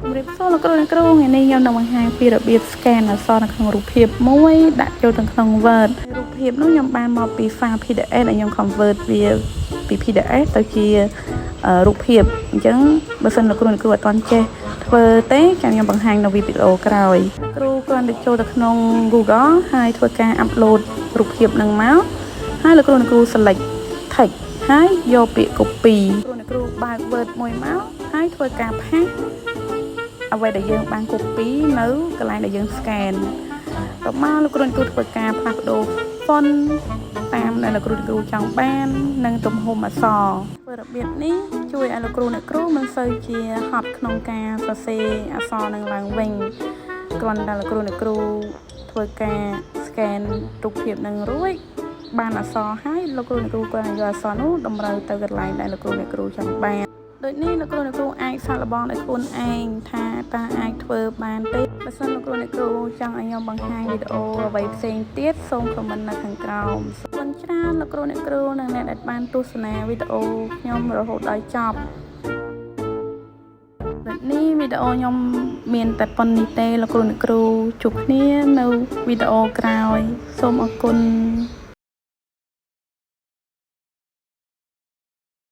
រៀបសួរលោកគ្រូថ្ងៃនេះខ្ញុំនឹងបង្ហាញពីរបៀប scan អក្សរនៅក្នុងរូបភាពមួយដាក់ចូលទៅក្នុង Word រូបភាពនោះខ្ញុំបានមកពី file PDF ដែលខ្ញុំ convert វាពី PDF ទៅជារូបភាពអញ្ចឹងបើសិនលោកគ្រូអត់ទាន់ចេះធ្វើទេចាំខ្ញុំបង្ហាញនៅវីដេអូក្រោយគ្រូគ្រាន់តែចូលទៅក្នុង Google ហើយធ្វើការ upload រូបភាពនឹងមកហើយលោកគ្រូ select text ហើយយកពាក្យ copy គ្រូបើក Word មួយមកហើយធ្វើការ paste អ្វីដែលយើងបាន copy នៅកន្លែងដែលយើង scan តបមកលោកគ្រូធ្វើការផ្លាស់ប្ដូរ font តាមដែលលោកគ្រូចង់បាននិងទំហំអក្សរធ្វើរបៀបនេះជួយឲ្យលោកគ្រូមិនសូវជាហត់ក្នុងការសរសេរអក្សរនឹងឡើងវិញគ្រាន់តែលោកគ្រូធ្វើការ scan រូបភាពនឹងរួចបានអក្សរហើយលោកគ្រូគ្រាន់តែយកអក្សរនោះតម្រូវទៅកន្លែងដែលលោកគ្រូចង់បានដូចនេះលោកគ្រូអាចសាកល្បងដោយខ្លួនឯងថាតើអាចធ្វើបានទេបើសិនលោកគ្រូចង់ឲ្យខ្ញុំបង្ហាញវីដេអូអ្វីផ្សេងទៀតសូម comment នៅខាងក្រោមសូមច្រើនលោកគ្រូនិងអ្នកដែលបានទស្សនាវីដេអូខ្ញុំរហូតដល់ចប់ដូចនេះវីដេអូខ្ញុំមានតែប៉ុណ្្នេះទេលោកគ្រូជួបគ្នានៅវីដេអូក្រោយសូមអរគុណ